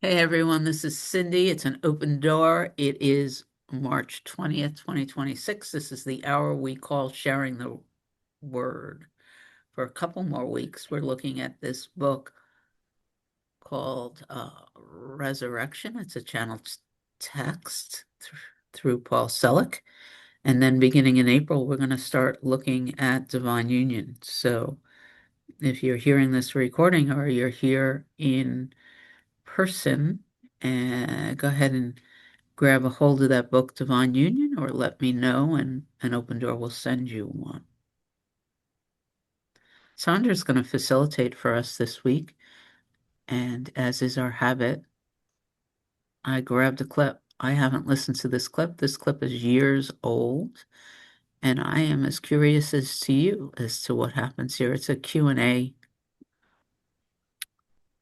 Hey everyone, this is Cindy. It's an open door. It is March 20th, 2026. This is the hour we call Sharing the Word. For a couple more weeks, we're looking at this book called Resurrection. It's a channeled text through Paul Selick. And then beginning in April, we're going to start looking at Divine Union. So if you're hearing this recording or you're here in person, go ahead and grab a hold of that book, Divine Union, or let me know, and an open door will send you one. Sandra's going to facilitate for us this week, and as is our habit, I grabbed a clip. I haven't listened to this clip. This clip is years old, and I am as curious as to you as to what happens here. It's a Q&A,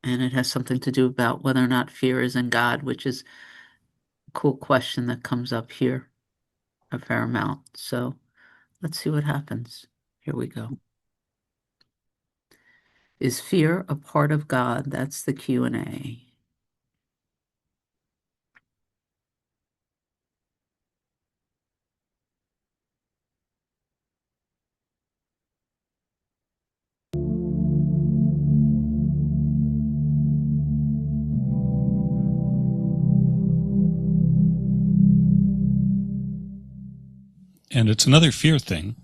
and it has something to do about whether or not fear is in God, which is a cool question that comes up here a fair amount. So let's see what happens. Here we go. Is fear a part of God? That's the Q&A. And it's another fear thing,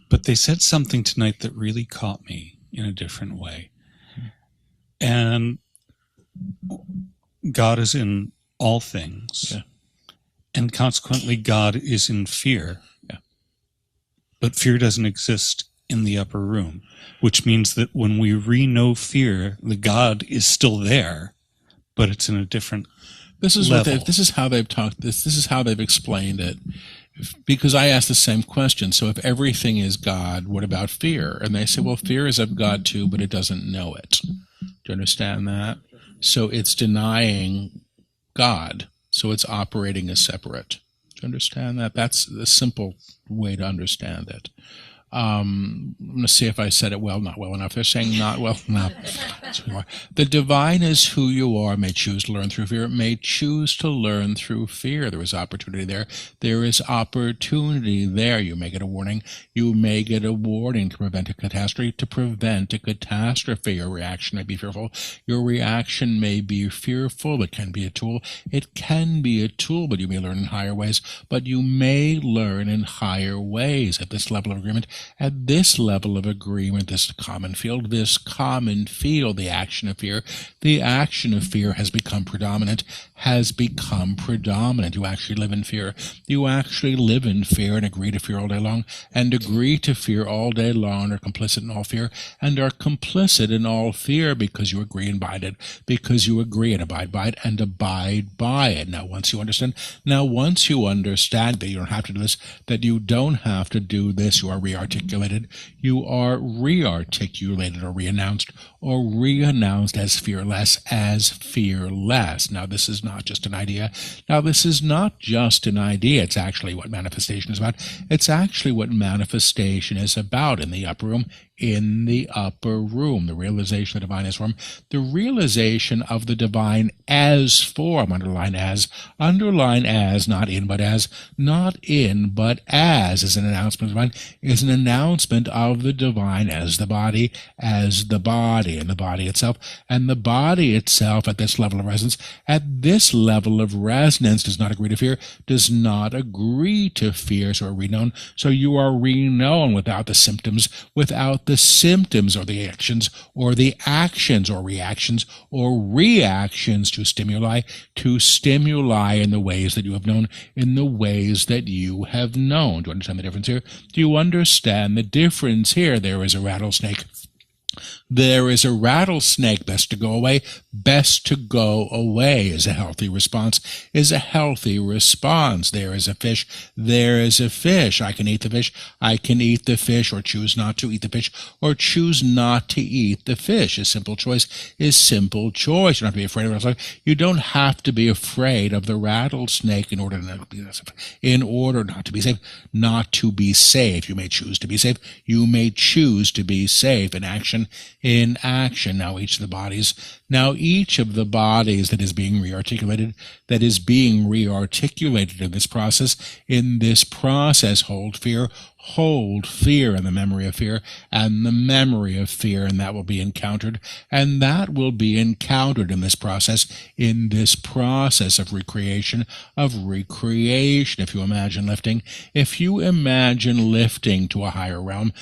but they said something tonight that really caught me in a different way. And God is in all things. Yeah. And consequently, God is in fear. Yeah. But fear doesn't exist in the upper room, which means that when we know fear, the God is still there, but it's in a different This is level. this is how they've talked. This is how they've explained it. Because I asked the same question. So if everything is God, what about fear? And they say, well, fear is of God too, but it doesn't know it. Do you understand that? So it's denying God. So it's operating as separate. Do you understand that? That's the simple way to understand it. I'm going to see if I said it well, not well enough. They're saying not well enough. The divine is who you are, may choose to learn through fear, may choose to learn through fear. There is opportunity there. There is opportunity there. You may get a warning. You may get a warning to prevent a catastrophe. To prevent a catastrophe, your reaction may be fearful. Your reaction may be fearful. It can be a tool. It can be a tool, but you may learn in higher ways. But you may learn in higher ways at this level of agreement. At this level of agreement, this common field, the action of fear has become predominant, You actually live in fear. You actually live in fear and agree to fear all day long, and agree to fear all day long, are complicit in all fear, and are complicit in all fear because you agree and abide it, because you agree and abide by it, and abide by it. Now, once you understand that you don't have to do this, that you don't have to do this, you are re-articulated or re-announced as fearless, Now, this is not just an idea. It's actually what manifestation is about. It's actually what manifestation is about in the upper room. The realization of the divine as form, the realization of the divine as form, underline as, not in but as, is an announcement of the divine, is an announcement of the divine as the body, and the body itself, at this level of resonance, does not agree to fear, so are renown, so you are renown without the symptoms, or the actions, or reactions, or reactions to stimuli, in the ways that you have known, Do you understand the difference here? Do you understand the difference here? There is a rattlesnake. Best to go away. Best to go away is a healthy response. There is a fish. I can eat the fish. Or choose not to eat the fish, or choose not to eat the fish. A simple choice is simple choice. You don't have to be afraid of it. You don't have to be afraid of the rattlesnake in order not to be safe. You may choose to be safe. In action, person in action. Now each of the bodies that is being rearticulated, in this process, hold fear and the memory of fear and the memory of fear, and that will be encountered. And that will be encountered in this process of recreation. If you imagine lifting to a higher realm,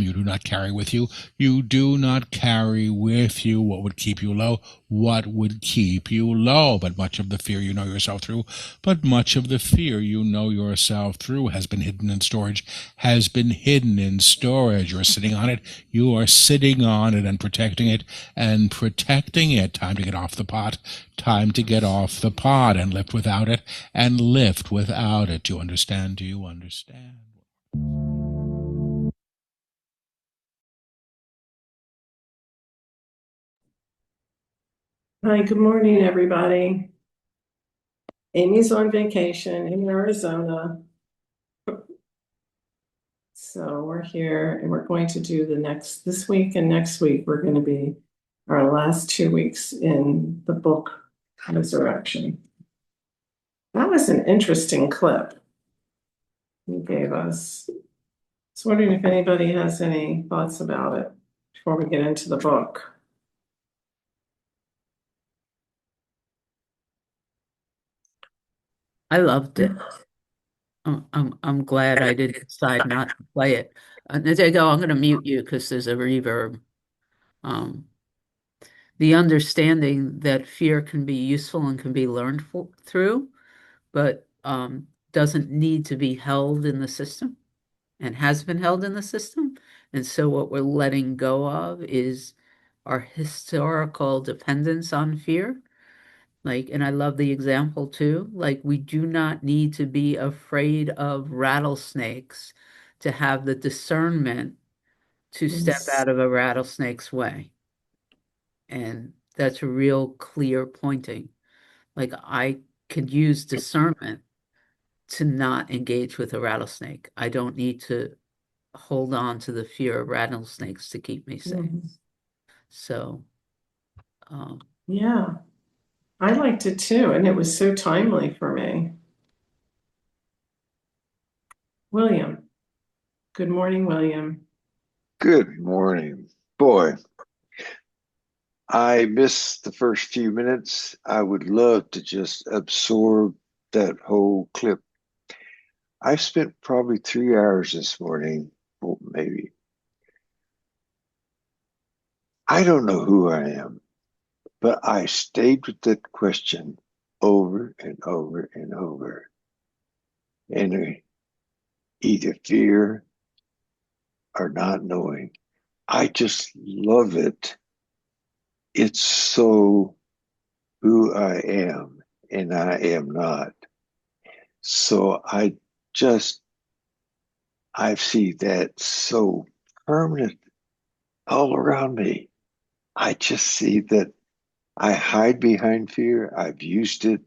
you do not carry with you. You do not carry with you what would keep you low. What would keep you low? But much of the fear you know yourself through, has been hidden in storage, You're sitting on it. You are sitting on it and protecting it. Time to get off the pot. And lift without it. Do you understand? Do you understand? Hi, good morning, everybody. Amy's on vacation in Arizona. So we're here and we're going to do this week and next week, we're going to be our last 2 weeks in the book Resurrection. That was an interesting clip he gave us. I was wondering if anybody has any thoughts about it before we get into the book. I loved it. I'm glad I did decide not to play it. There you go. I'm going to mute you because there's a reverb. The understanding that fear can be useful and can be learned through, but doesn't need to be held in the system and has been held in the system. And so what we're letting go of is our historical dependence on fear. And I love the example too. We do not need to be afraid of rattlesnakes to have the discernment to step Yes. out of a rattlesnake's way. And that's a real clear pointing. I could use discernment to not engage with a rattlesnake. I don't need to hold on to the fear of rattlesnakes to keep me safe. Mhm. So, Yeah, I liked it too, and it was so timely for me. William. Good morning, William. Good morning. Boy, I missed the first few minutes. I would love to just absorb that whole clip. I spent probably 3 hours this morning, well, maybe. I don't know who I am, but I stayed with that question over and over and over. And either fear or not knowing. I just love it. It's so who I am, and I am not. So I see that so permanent all around me. I just see that I hide behind fear. I've used it.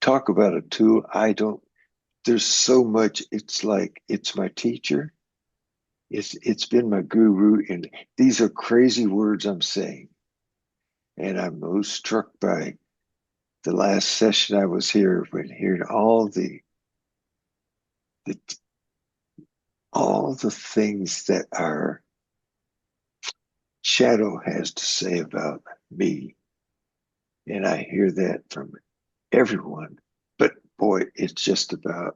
Talk about a tool. There's so much. It's like it's my teacher. It's been my guru. And these are crazy words I'm saying. And I'm most struck by the last session I was here when hearing all the things that our shadow has to say about me. And I hear that from everyone. But boy, it's just about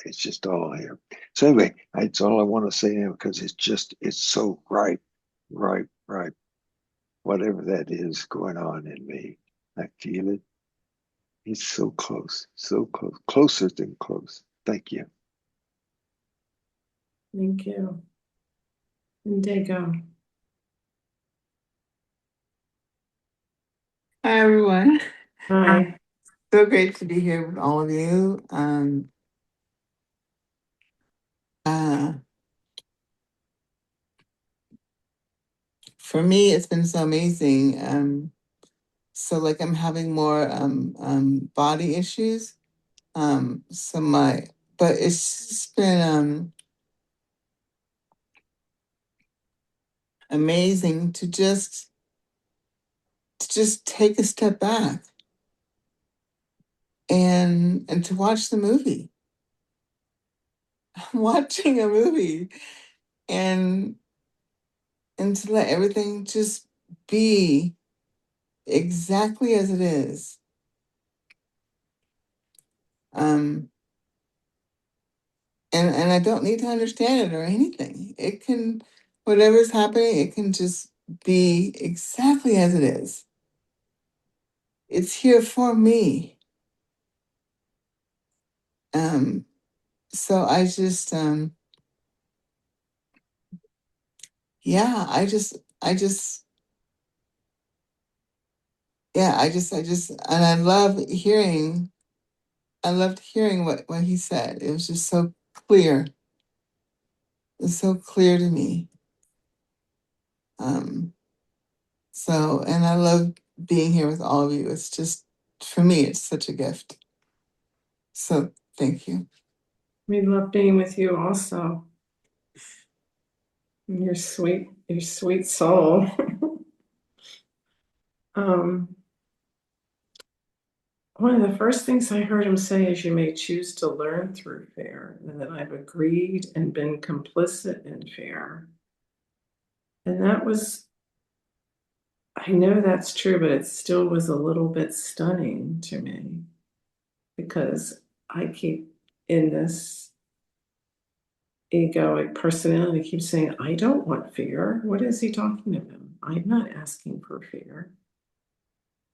it's just all here. So anyway, that's all I want to say now because it's so right. Whatever that is going on in me, I feel it. It's so close, closer than close. Thank you. Thank you. And Dago. Hi, everyone. Hi. So great to be here with all of you. Uh, for me, it's been so amazing. I'm having more body issues. But it's just been amazing to just take a step back and to watch the movie. Watching a movie and to let everything just be exactly as it is. And I don't need to understand it or anything. It can, whatever's happening, it can just be exactly as it is. It's here for me. So I just, yeah, and I loved hearing what he said. It was just so clear. It's so clear to me. So, and I love being here with all of you. It's just, for me, it's such a gift. So thank you. We love being with you also. Your sweet soul. One of the first things I heard him say is you may choose to learn through fear, and that I've agreed and been complicit in fear. And that was, I know that's true, but it still was a little bit stunning to me because I keep in this egoic personality, keeps saying, I don't want fear. What is he talking about? I'm not asking for fear.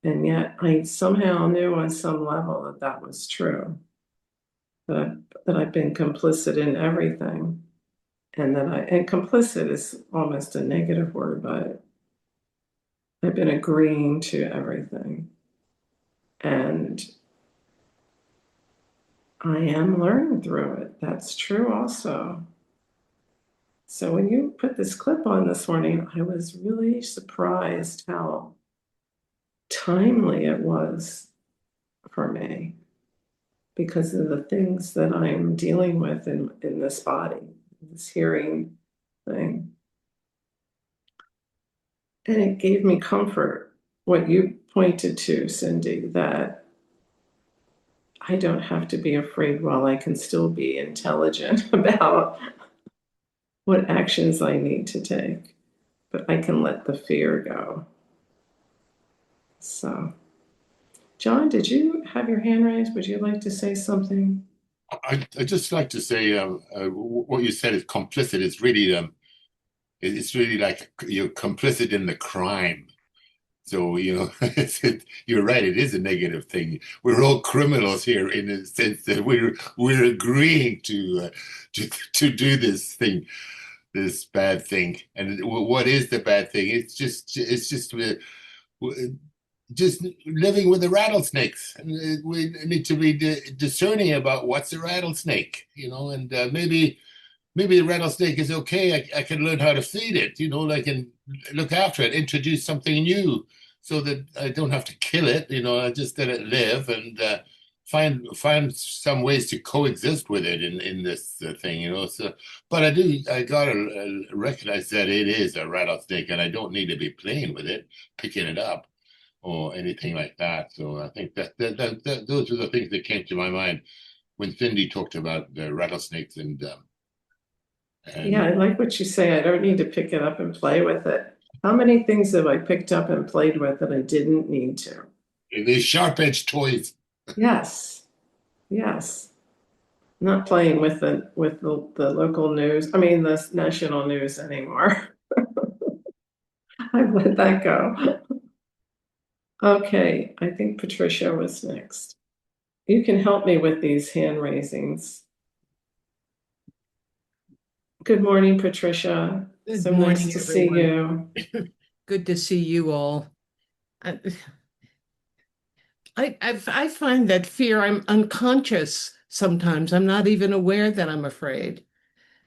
And yet I somehow knew on some level that that was true, that I've been complicit in everything. And and complicit is almost a negative word, but I've been agreeing to everything. And I am learning through it. That's true also. So when you put this clip on this morning, I was really surprised how timely it was for me because of the things that I'm dealing with in this body, this hearing thing. And it gave me comfort, what you pointed to, Cindy, that I don't have to be afraid while I can still be intelligent about what actions I need to take, but I can let the fear go. So, John, did you have your hand raised? Would you like to say something? I just like to say what you said is complicit. It's really like you're complicit in the crime. So you're right. It is a negative thing. We're all criminals here in the sense that we're agreeing to do this thing, this bad thing. And what is the bad thing? It's just just living with the rattlesnakes. And we need to be discerning about what's a rattlesnake, and maybe the rattlesnake is okay. I can learn how to feed it, I can look after it, introduce something new so that I don't have to kill it, I just let it live and find some ways to coexist with it in this thing, so, but I gotta recognize that it is a rattlesnake and I don't need to be playing with it, picking it up or anything like that. So I think that those are the things that came to my mind when Cindy talked about the rattlesnakes and yeah, I like what you say. I don't need to pick it up and play with it. How many things have I picked up and played with that I didn't need to? these sharp-edged toys. Yes. Not playing with the local news. I mean, the national news anymore. I've let that go. Okay, I think Patricia was next. You can help me with these hand raisings. Good morning, Patricia. Good So morning, nice to see everyone. you. Good to see you all. I find that fear, I'm unconscious sometimes. I'm not even aware that I'm afraid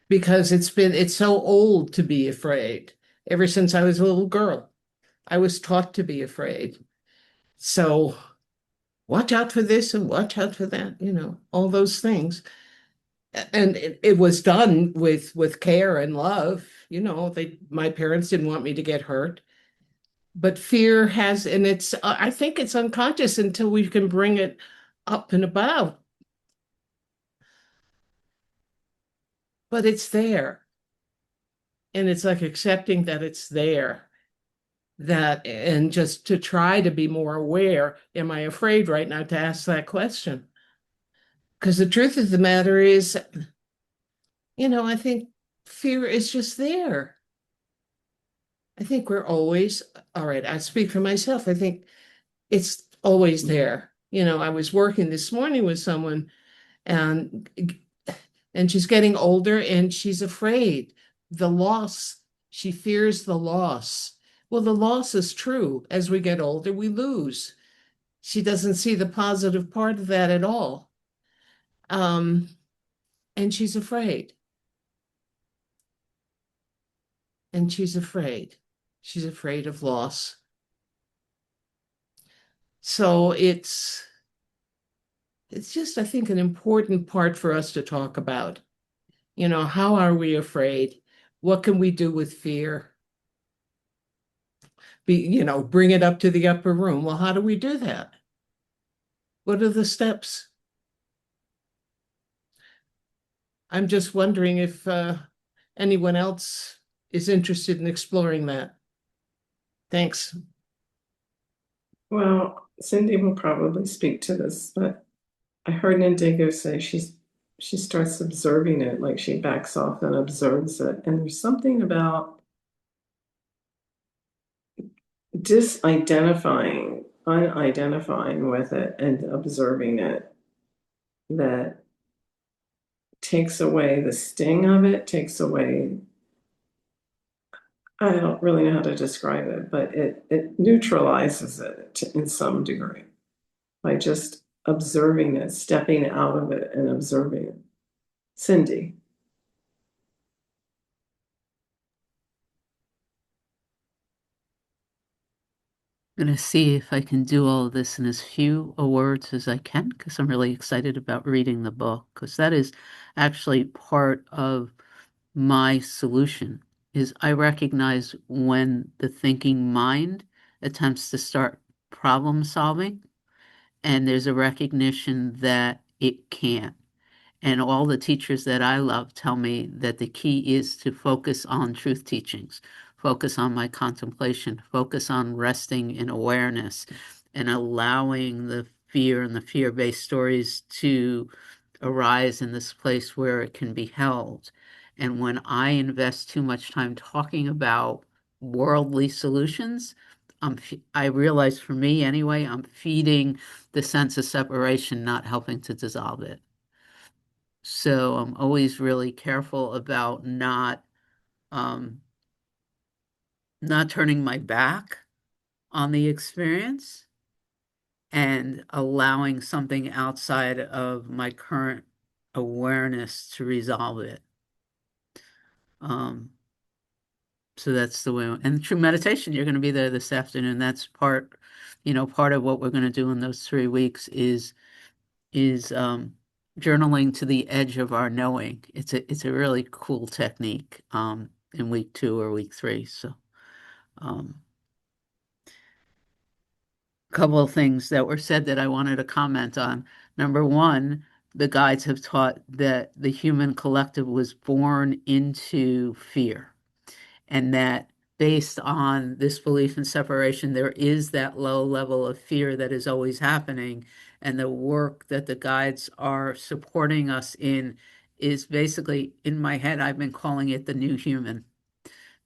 because it's so old to be afraid. Ever since I was a little girl, I was taught to be afraid. So watch out for this and watch out for that, all those things. And it was done with care and love, my parents didn't want me to get hurt. But fear has, and I think it's unconscious until we can bring it up and about. But it's there. And it's like accepting that it's there. And just to try to be more aware, am I afraid right now to ask that question? Because the truth of the matter is, I think fear is just there. I think we're always, all right, I speak for myself. I think it's always there. I was working this morning with someone and she's getting older and she's afraid the loss. She fears the loss. Well, the loss is true. As we get older, we lose. She doesn't see the positive part of that at all. And she's afraid. And she's afraid. She's afraid of loss. So it's just, I think, an important part for us to talk about. How are we afraid? What can we do with fear? Bring it up to the upper room. Well, how do we do that? What are the steps? I'm just wondering if anyone else is interested in exploring that. Thanks. Well, Cindy will probably speak to this, but I heard Indigo say she starts observing it, like she backs off and observes it. And there's something about unidentifying with it and observing it that takes away the sting of it, takes away, I don't really know how to describe it, but it neutralizes it in some degree by just observing it, stepping out of it and observing it. Cindy. I'm going to see if I can do all of this in as few words as I can, because I'm really excited about reading the book, because that is actually part of my solution. Is I recognize when the thinking mind attempts to start problem solving, and there's a recognition that it can't. And all the teachers that I love tell me that the key is to focus on truth teachings, focus on my contemplation, focus on resting in awareness, and allowing the fear and the fear-based stories to arise in this place where it can be held. And when I invest too much time talking about worldly solutions, I realize for me anyway, I'm feeding the sense of separation, not helping to dissolve it. So I'm always really careful about not turning my back on the experience and allowing something outside of my current awareness to resolve it. So that's the way, and through meditation, you're going to be there this afternoon. That's part of what we're going to do in those 3 weeks is journaling to the edge of our knowing. It's a really cool technique in week 2 or week 3. So a couple of things that were said that I wanted to comment on. Number one, the guides have taught that the human collective was born into fear, and that based on this belief in separation, there is that low level of fear that is always happening. And the work that the guides are supporting us in is basically, in my head, I've been calling it the new human.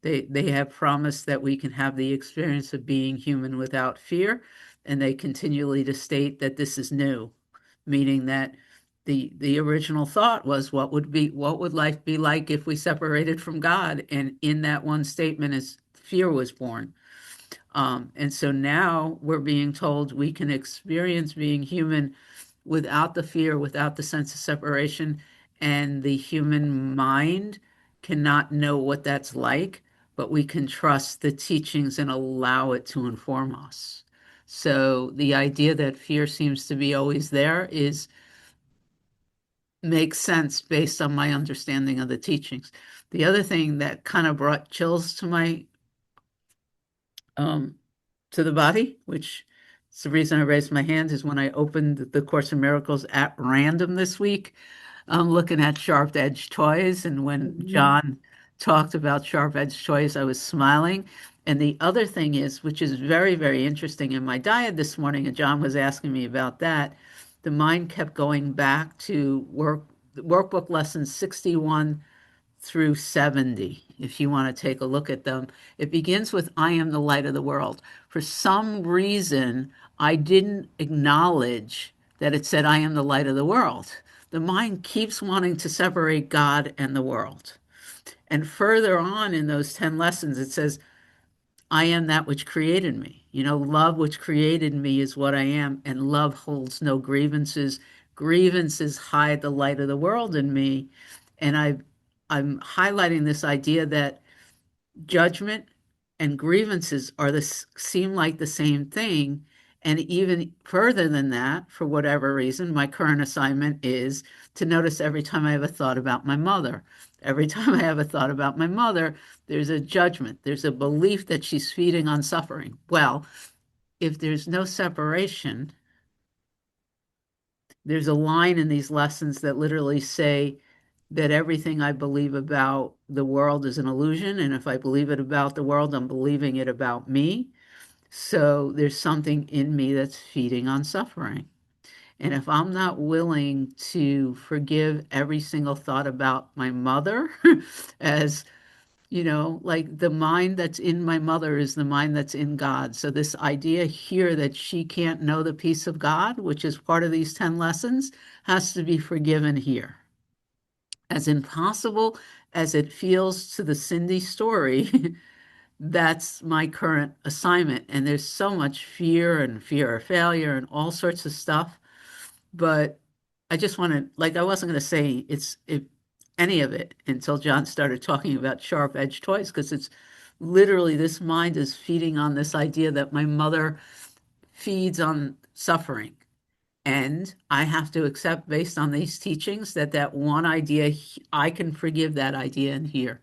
They have promised that we can have the experience of being human without fear, and they continually to state that this is new, meaning that the original thought was what would life be like if we separated from God, and in that one statement is fear was born. And so now we're being told we can experience being human without the fear, without the sense of separation, and the human mind cannot know what that's like, but we can trust the teachings and allow it to inform us. So the idea that fear seems to be always there makes sense based on my understanding of the teachings. The other thing that kind of brought chills to my to the body, which is the reason I raised my hand, is when I opened the Course in Miracles at random this week. I'm looking at sharp edge toys, and when John talked about sharp edge toys, I was smiling. And the other thing is, which is very, very interesting in my diet this morning, and John was asking me about that, the mind kept going back to workbook lessons 61 through 70, if you want to take a look at them. It begins with I am the light of the world. For some reason, I didn't acknowledge that it said I am the light of the world. The mind keeps wanting to separate God and the world. And further on in those 10 lessons, it says, I am that which created me. Love which created me is what I am, and love holds no grievances. Grievances hide the light of the world in me. And I'm highlighting this idea that judgment and grievances seem like the same thing. And even further than that, for whatever reason, my current assignment is to notice every time I have a thought about my mother. Every time I have a thought about my mother, there's a judgment, there's a belief that she's feeding on suffering. Well, if there's no separation, there's a line in these lessons that literally say that everything I believe about the world is an illusion. And if I believe it about the world, I'm believing it about me. So there's something in me that's feeding on suffering. And if I'm not willing to forgive every single thought about my mother, as like the mind that's in my mother is the mind that's in God. So this idea here that she can't know the peace of God, which is part of these 10 lessons, has to be forgiven here. As impossible as it feels to the Cindy story, that's my current assignment. And there's so much fear and fear of failure and all sorts of stuff. But I just want to, like, I wasn't going to say any of it until John started talking about sharp edge toys, because it's literally this mind is feeding on this idea that my mother feeds on suffering. And I have to accept, based on these teachings, that one idea, I can forgive that idea in here,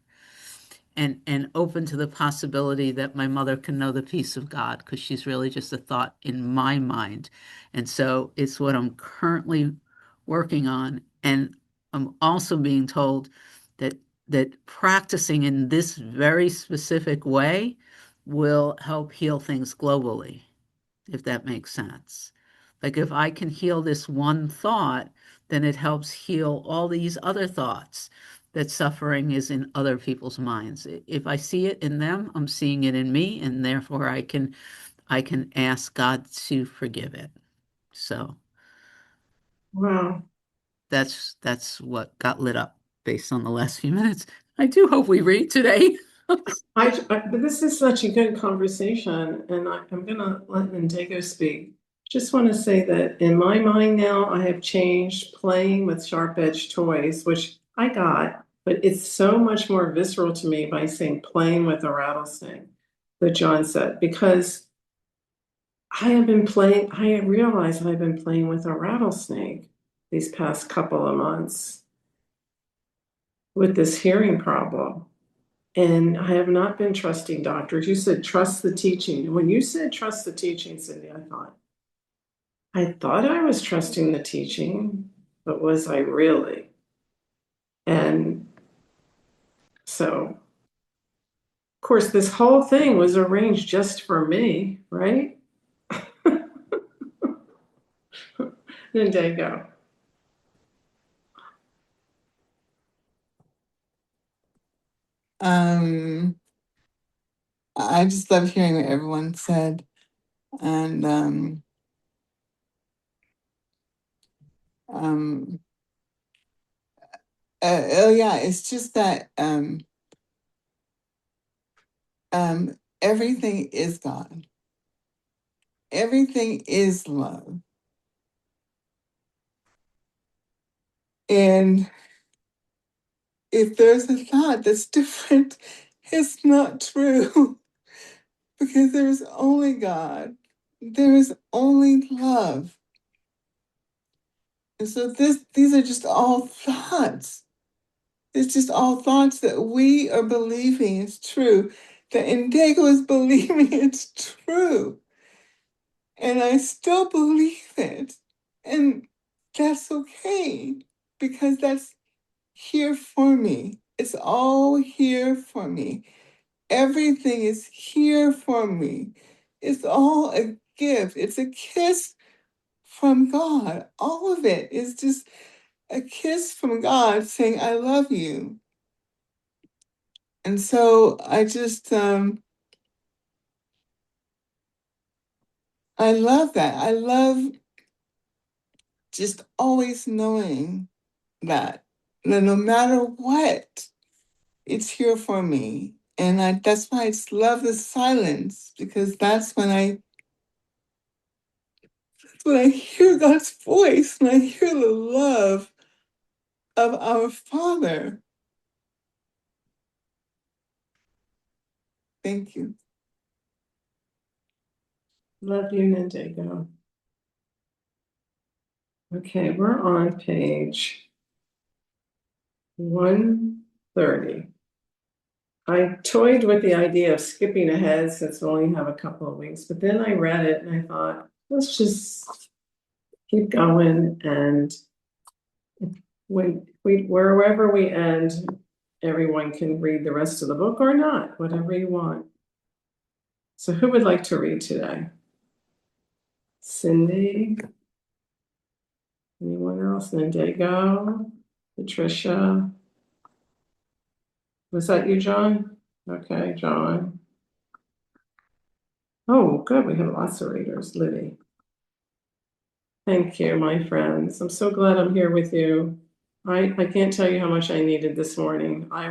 and open to the possibility that my mother can know the peace of God, because she's really just a thought in my mind. And so it's what I'm currently working on. And I'm also being told that practicing in this very specific way will help heal things globally, if that makes sense. Like if I can heal this one thought, then it helps heal all these other thoughts that suffering is in other people's minds. If I see it in them, I'm seeing it in me, and therefore I can ask God to forgive it. So Wow. that's what got lit up based on the last few minutes. I do hope we read today. But this is such a good conversation, and I'm gonna let Nandego speak. Just want to say that in my mind now, I have changed playing with sharp edge toys, which I got, but it's so much more visceral to me by saying playing with a rattlesnake, that John said, because I realize I've been playing with a rattlesnake these past couple of months with this hearing problem. And I have not been trusting doctors. You said trust the teaching. When you said trust the teaching, Cindy, I thought I was trusting the teaching, but was I really? And so, of course, this whole thing was arranged just for me, right? Then there you go. I just love hearing what everyone said. And oh yeah, it's just that everything is God. Everything is love. And if there's a thought that's different, it's not true. Because there is only God. There is only love. And so these are just all thoughts. It's just all thoughts that we are believing is true, that Indigo is believing it's true. And I still believe it. And that's okay, because that's here for me. It's all here for me. Everything is here for me. It's all a gift. It's a kiss from God. All of it is just a kiss from God saying, I love you. And so I just, I love that. I love just always knowing that no matter what, it's here for me. And that's why I just love the silence, because that's when I hear God's voice, when I hear the love of our Father. Thank you. Love you, Nindigo. Okay, we're on page 130. I toyed with the idea of skipping ahead since we only have a couple of weeks, but then I read it and I thought, let's just keep going, and wherever we end, everyone can read the rest of the book or not, whatever you want. So who would like to read today? Cindy? Anyone else? Nindigo? Patricia? Was that you, John? Okay, John. Oh, good. We have lots of readers. Libby. Thank you, my friends. I'm so glad I'm here with you. I can't tell you how much I needed this morning. I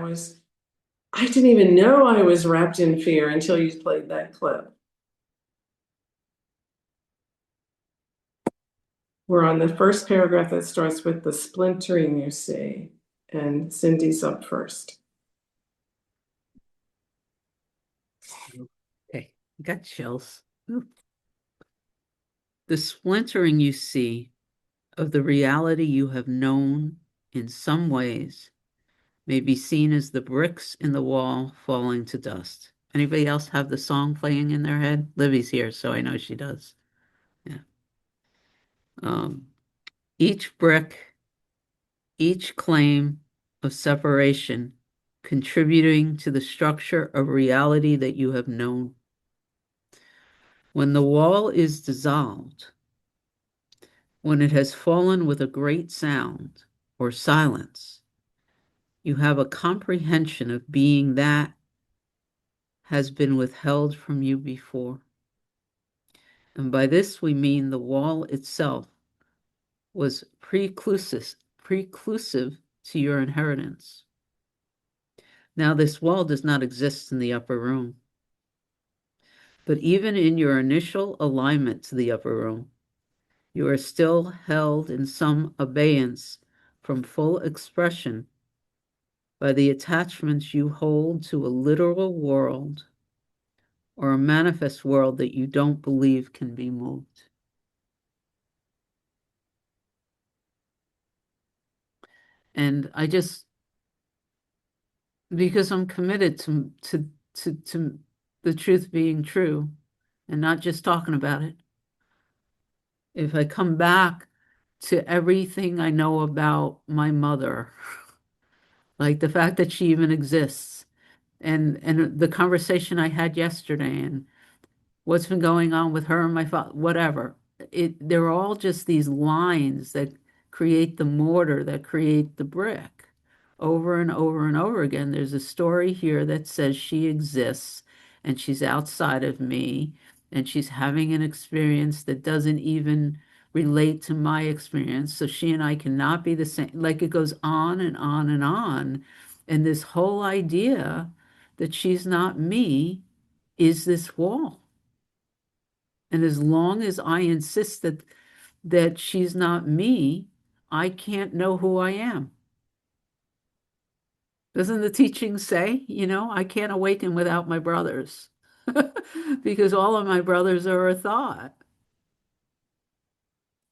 didn't even know I was wrapped in fear until you played that clip. We're on the first paragraph that starts with the splintering you see, and Cindy's up first. Okay, got chills. Ooh. The splintering you see of the reality you have known in some ways may be seen as the bricks in the wall falling to dust. Anybody else have the song playing in their head? Libby's here, so I know she does. Yeah. Each brick, each claim of separation contributing to the structure of reality that you have known. When the wall is dissolved, when it has fallen with a great sound or silence, you have a comprehension of being that has been withheld from you before. And by this we mean the wall itself was preclusive to your inheritance. Now this wall does not exist in the upper room. But even in your initial alignment to the upper room, you are still held in some abeyance from full expression by the attachments you hold to a literal world or a manifest world that you don't believe can be moved. And I just, because I'm committed to the truth being true and not just talking about it, if I come back to everything I know about my mother, like the fact that she even exists, and the conversation I had yesterday, and what's been going on with her and my father, whatever. They're all just these lines that create the mortar, that create the brick. Over and over and over again, there's a story here that says she exists and she's outside of me and she's having an experience that doesn't even relate to my experience. So she and I cannot be the same. Like it goes on and on and on. And this whole idea that she's not me is this wall. And as long as I insist that she's not me, I can't know who I am. Doesn't the teaching say, I can't awaken without my brothers because all of my brothers are a thought.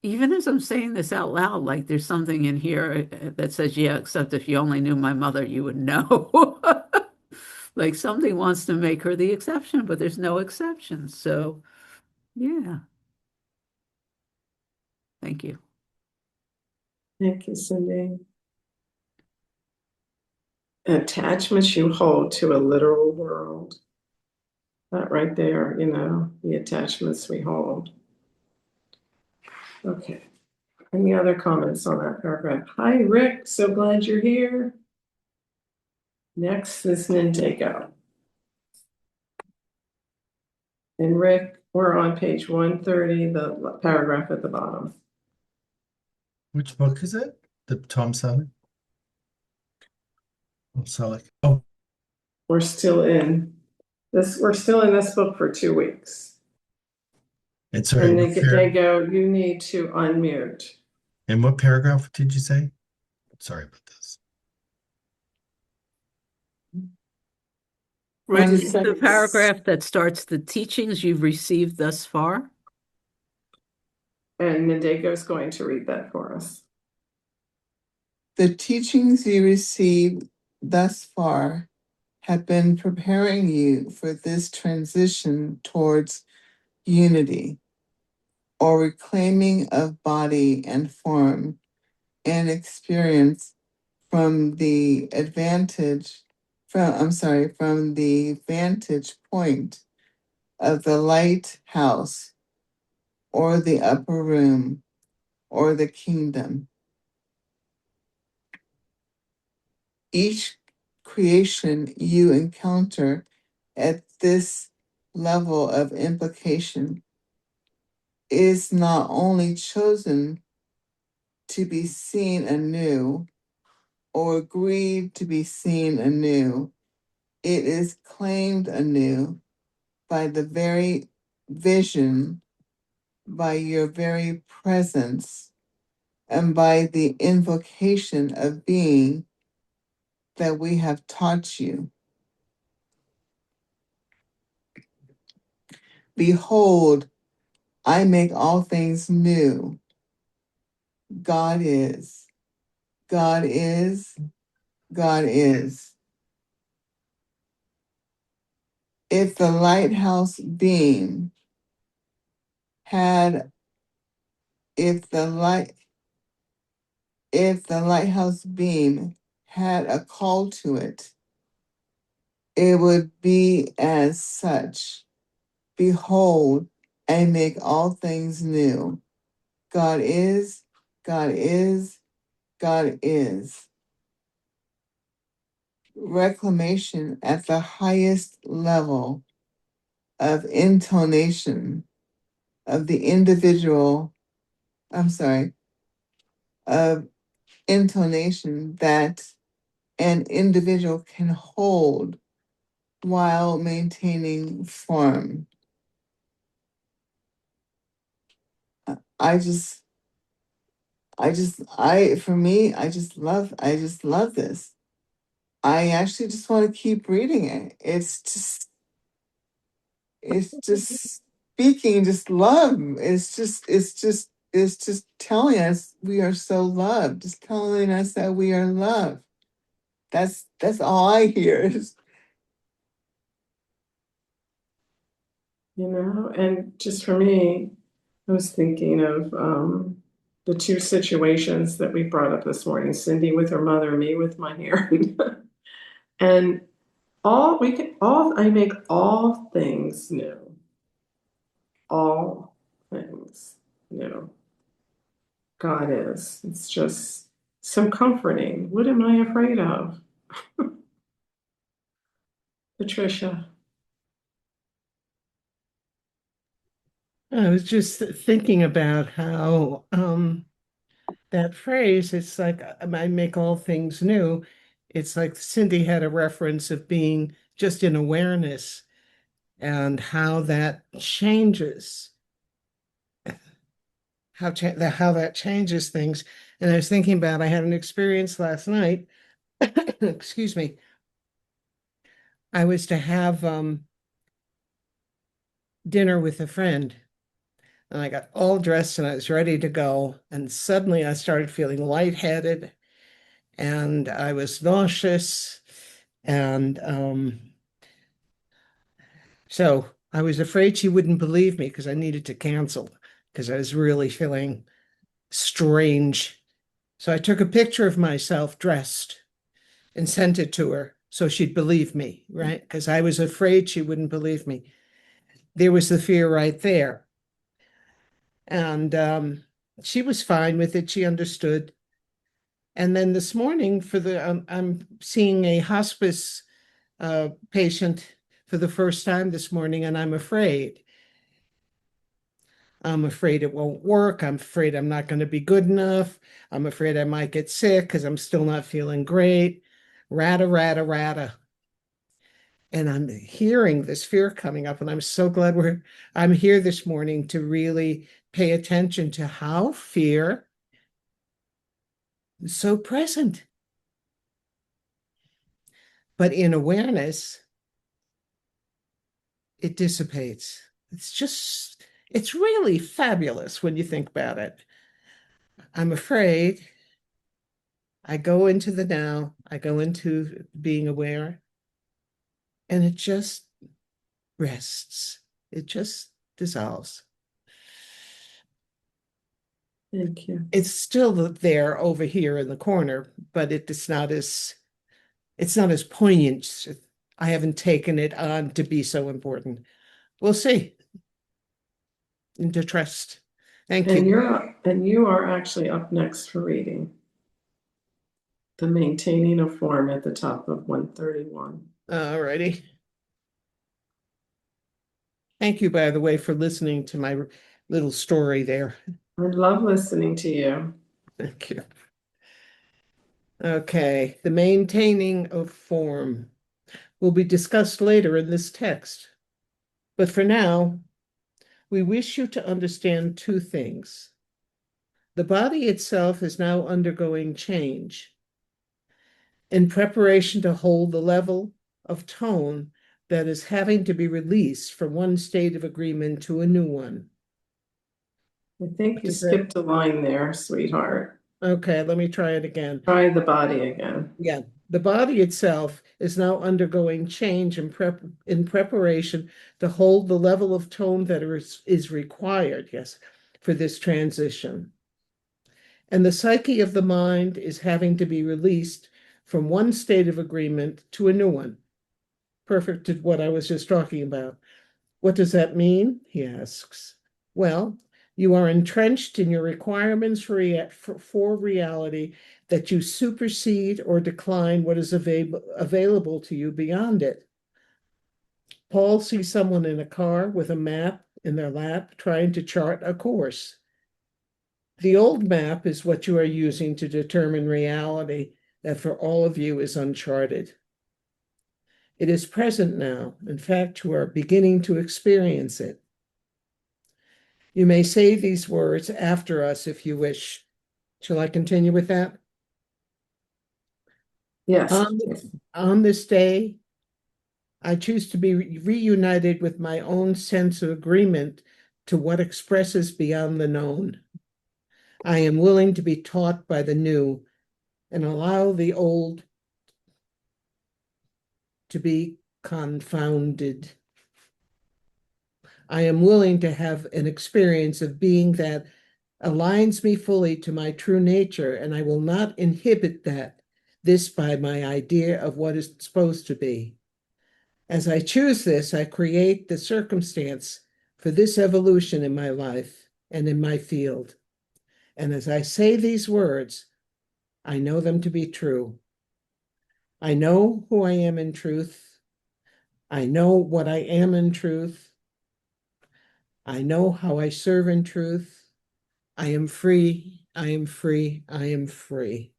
even as I'm saying this out loud, like there's something in here that says, yeah, except if you only knew my mother, you would know. Like something wants to make her the exception, but there's no exception. So, yeah, thank you. Thank you, Cindy. Attachments you hold to a literal world. That right there, the attachments we hold. Okay. Any other comments on that paragraph? Hi, Rick. So glad you're here. Next is Nintendo. And Rick, we're on page 130, the paragraph at the bottom. Which book is it? The Tom Selleck? Oh, Selleck. Oh, We're still in this book for 2 weeks. it's sorry. And What Nintendo, you need to unmute. and what paragraph did you say? Sorry about this. Rick, One it's the second. paragraph that starts the teachings you've received thus far. And Nindego is going to read that for us. The teachings you received thus far have been preparing you for this transition towards unity or reclaiming of body and form and experience from the vantage point of the lighthouse or the upper room or the kingdom. Each creation you encounter at this level of implication is not only chosen to be seen anew or agreed to be seen anew, it is claimed anew by the very vision, by your very presence, and by the invocation of being that we have taught you. Behold, I make all things new. God is, God is, God is. If the lighthouse beam had, if the lighthouse beam had a call to it, it would be as such. Behold, I make all things new. God is, God is, God is. Reclamation at the highest level of intonation of the individual, of intonation that an individual can hold while maintaining form. I just love this. I actually just want to keep reading it. It's just speaking just love. It's just telling us we are so loved. Just telling us that we are loved. That's all I hear. And just for me, I was thinking of the two situations that we brought up this morning, Cindy with her mother, me with my hair. And I make all things new. All things new. God is. It's just so comforting. What am I afraid of? Patricia. I was just thinking about how that phrase, it's like I make all things new. It's like Cindy had a reference of being just in awareness and how that changes, how that changes things. And I was thinking about, I had an experience last night. Excuse me. I was to have dinner with a friend. And I got all dressed and I was ready to go. And suddenly I started feeling lightheaded and I was nauseous. And so I was afraid she wouldn't believe me because I needed to cancel because I was really feeling strange. So I took a picture of myself dressed and sent it to her so she'd believe me, right? Because I was afraid she wouldn't believe me. There was the fear right there. And she was fine with it. She understood. And then this morning, I'm seeing a hospice patient for the first time this morning, and I'm afraid. I'm afraid it won't work. I'm afraid I'm not going to be good enough. I'm afraid I might get sick because I'm still not feeling great. Rata, rata, rata. And I'm hearing this fear coming up, and I'm so glad I'm here this morning to really pay attention to how fear is so present. But in awareness, it dissipates. It's really fabulous when you think about it. I'm afraid. I go into the now, I go into being aware, and it just rests. It just dissolves. Thank you. It's still there over here in the corner, but it's not as poignant. I haven't taken it on to be so important. We'll see. And to trust. Thank And you. you are actually up next for reading the maintaining of form at the top of 131. All righty. Thank you, by the way, for listening to my little story there. I love listening to you. Thank you. Okay, the maintaining of form will be discussed later in this text. But for now, we wish you to understand two things. The body itself is now undergoing change in preparation to hold the level of tone that is having to be released from one state of agreement to a new one. I think you skipped a line there, sweetheart. Okay, let me try it again. Try the body again. Yeah, the body itself is now undergoing change in preparation to hold the level of tone that is required, yes, for this transition. And the psyche of the mind is having to be released from one state of agreement to a new one. Perfect to what I was just talking about. What does that mean? He asks. Well, you are entrenched in your requirements for reality that you supersede or decline what is available to you beyond it. Paul sees someone in a car with a map in their lap trying to chart a course. The old map is what you are using to determine reality that for all of you is uncharted. It is present now. In fact, you are beginning to experience it. You may say these words after us if you wish. Shall I continue with that? Yes. On this day, I choose to be reunited with my own sense of agreement to what expresses beyond the known. I am willing to be taught by the new and allow the old to be confounded. I am willing to have an experience of being that aligns me fully to my true nature, and I will not inhibit this by my idea of what is supposed to be. As I choose this, I create the circumstance for this evolution in my life and in my field. And as I say these words, I know them to be true. I know who I am in truth. I know what I am in truth. I know how I serve in truth. I am free. I am free. I am free.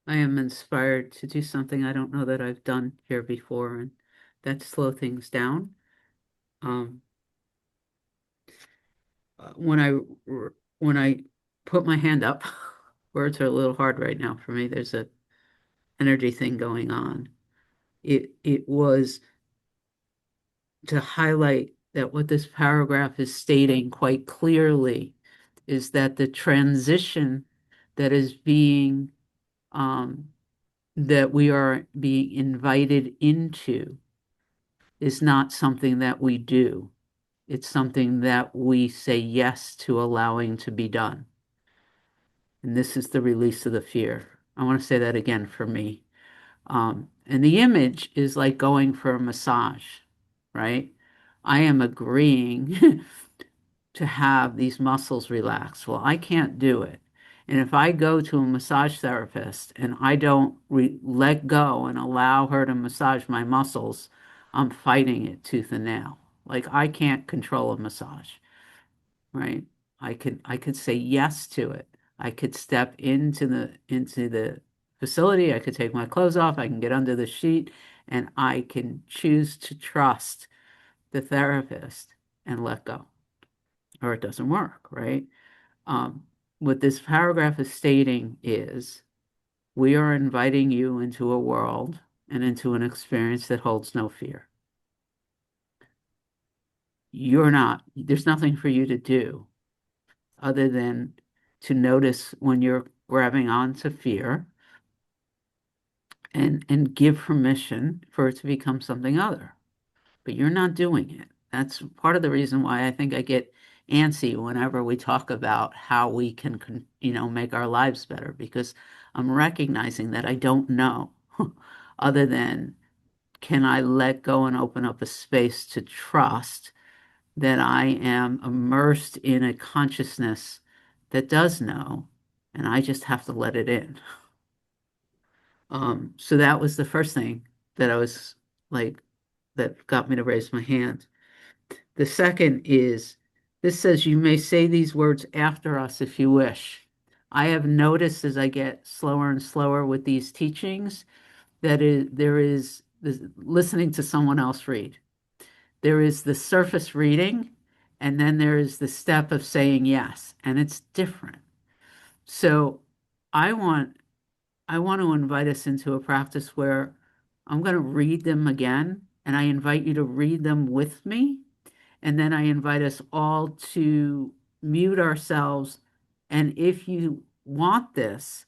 I am inspired to do something I don't know that I've done here before, and that's slow things down. Um, when I put my hand up words are a little hard right now for me. There's a energy thing going on. It was to highlight that what this paragraph is stating quite clearly is that the transition that is being that we are being invited into is not something that we do. It's something that we say yes to allowing to be done. And this is the release of the fear. I want to say that again for me. And the image is like going for a massage, right? I am agreeing to have these muscles relax. Well, I can't do it. And if I go to a massage therapist and I don't let go and allow her to massage my muscles, I'm fighting it tooth and nail. Like I can't control a massage, right? I could say yes to it. I could step into the facility. I could take my clothes off. I can get under the sheet, and I can choose to trust the therapist and let go, or it doesn't work, right? What this paragraph is stating is we are inviting you into a world and into an experience that holds no fear. There's nothing for you to do other than to notice when you're grabbing onto fear and give permission for it to become something other. But you're not doing it. That's part of the reason why I think I get antsy whenever we talk about how we can, make our lives better, because I'm recognizing that I don't know other than can I let go and open up a space to trust that I am immersed in a consciousness that does know, and I just have to let it in. So that was the first thing that I was like, that got me to raise my hand. The second is, this says you may say these words after us if you wish. I have noticed as I get slower and slower with these teachings that there is listening to someone else read. There is the surface reading, and then there is the step of saying yes, and it's different. So I want to invite us into a practice where I'm going to read them again, and I invite you to read them with me. And then I invite us all to mute ourselves. And if you want this,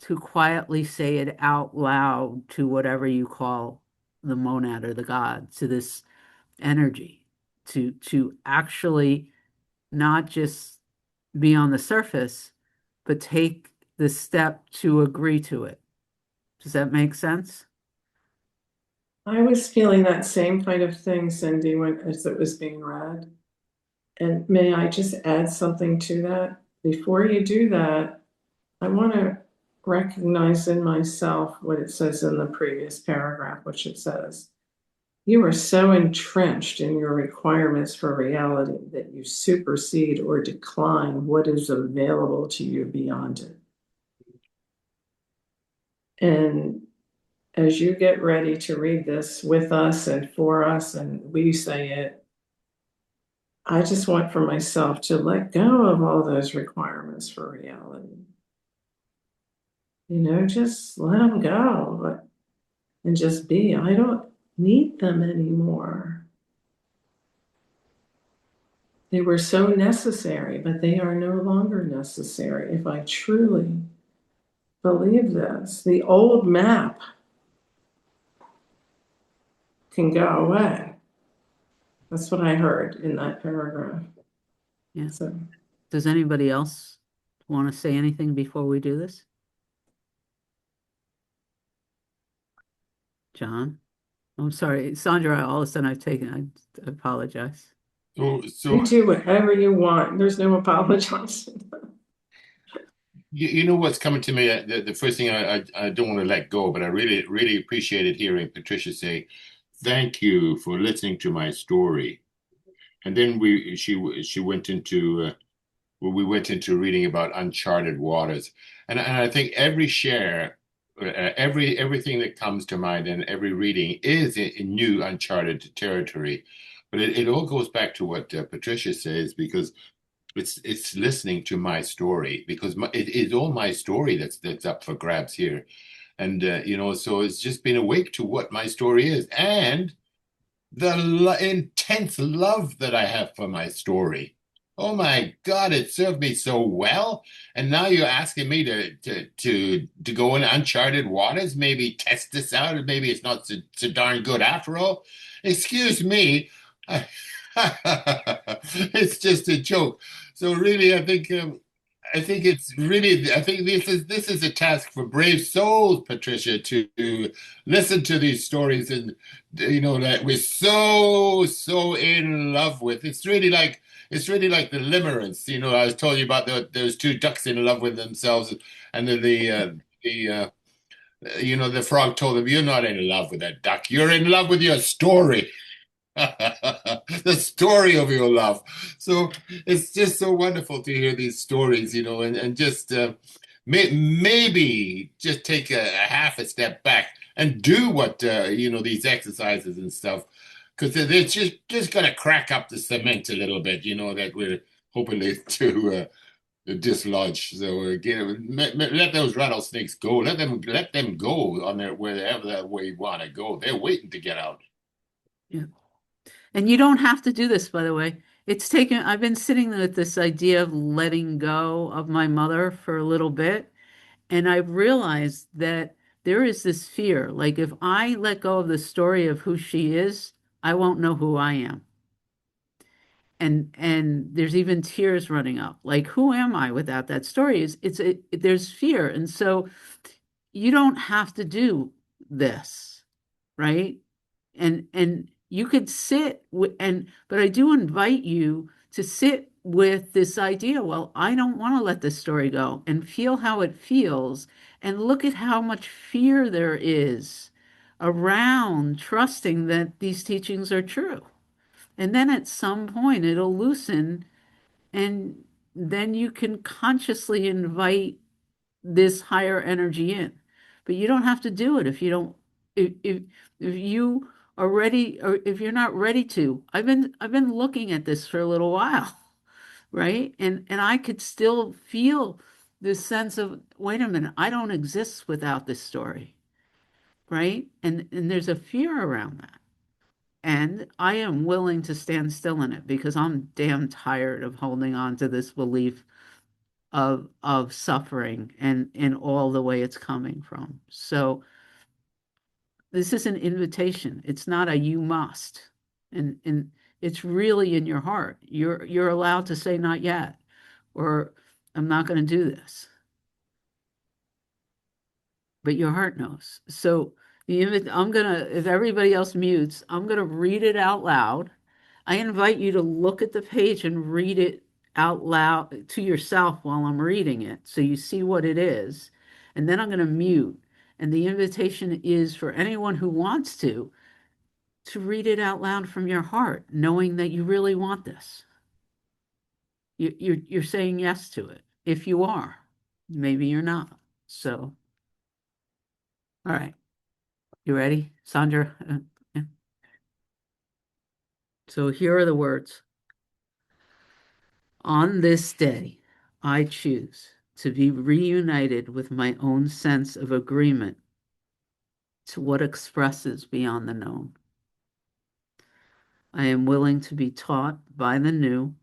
to quietly say it out loud to whatever you call the monad or the God, to this energy, to actually not just be on the surface, but take the step to agree to it. Does that make sense? I was feeling that same kind of thing, Cindy, as it was being read. And may I just add something to that? Before you do that, I want to recognize in myself what it says in the previous paragraph, which it says, you are so entrenched in your requirements for reality that you supersede or decline what is available to you beyond it. And as you get ready to read this with us and for us, and we say it, I just want for myself to let go of all those requirements for reality. Just let them go and just be. I don't need them anymore. They were so necessary, but they are no longer necessary. If I truly believe this, the old map can go away. That's what I heard in that paragraph. Yeah. So, Does anybody else want to say anything before we do this? John? I'm sorry, Sandra, all of a sudden I apologize. So you do whatever you want. There's no apologizing. you know what's coming to me? The first thing I don't want to let go, but I really, really appreciated hearing Patricia say, thank you for listening to my story. And then she went into we went into reading about uncharted waters, and I think every share, everything that comes to mind and every reading is in new uncharted territory. But it all goes back to what Patricia says, because it's listening to my story, because it is all my story that's up for grabs here. And so it's just been awake to what my story is, and the intense love that I have for my story. Oh my God, it served me so well. And now you're asking me to go in uncharted waters, maybe test this out, and maybe it's not so darn good after all. Excuse me. It's just a joke. So really, I think it's really, I think this is a task for brave souls, Patricia, to listen to these stories, and that we're so in love with. It's really like the limerence. I was telling you about those two ducks in love with themselves, and the frog told them, "You're not in love with that duck. You're in love with your story." The story of your love. So it's just so wonderful to hear these stories, and just maybe just take a half a step back and do what these exercises and stuff, because they're just gonna crack up the cement a little bit, that we're hoping to dislodge. So again, let those rattlesnakes go. Let them go on their wherever that way want to go. They're waiting to get out. Yeah. And you don't have to do this, by the way. I've been sitting with this idea of letting go of my mother for a little bit. And I've realized that there is this fear. Like, if I let go of the story of who she is, I won't know who I am. And there's even tears running up. Like, who am I without that story? There's fear. And so you don't have to do this, right? And you could sit but I do invite you to sit with this idea. Well, I don't want to let this story go, and feel how it feels, and look at how much fear there is around trusting that these teachings are true. And then at some point it'll loosen, and then you can consciously invite this higher energy in. But you don't have to do it if you don't if you are ready, or if you're not ready to. I've been looking at this for a little while, right? And I could still feel this sense of, wait a minute, I don't exist without this story, right? And there's a fear around that. And I am willing to stand still in it, because I'm damn tired of holding on to this belief of suffering and in all the way it's coming from. So this is an invitation. It's not a you must. And it's really in your heart. You're allowed to say not yet, or I'm not going to do this. But your heart knows. So if everybody else mutes, I'm gonna read it out loud. I invite you to look at the page and read it out loud to yourself while I'm reading it, so you see what it is. And then I'm gonna mute. And the invitation is for anyone who wants to read it out loud from your heart, knowing that you really want this. You're saying yes to it. If you are, maybe you're not. So, all right. You ready, Sandra? Yeah. So here are the words. On this day, I choose to be reunited with my own sense of agreement to what expresses beyond the known. I am willing to be taught by the new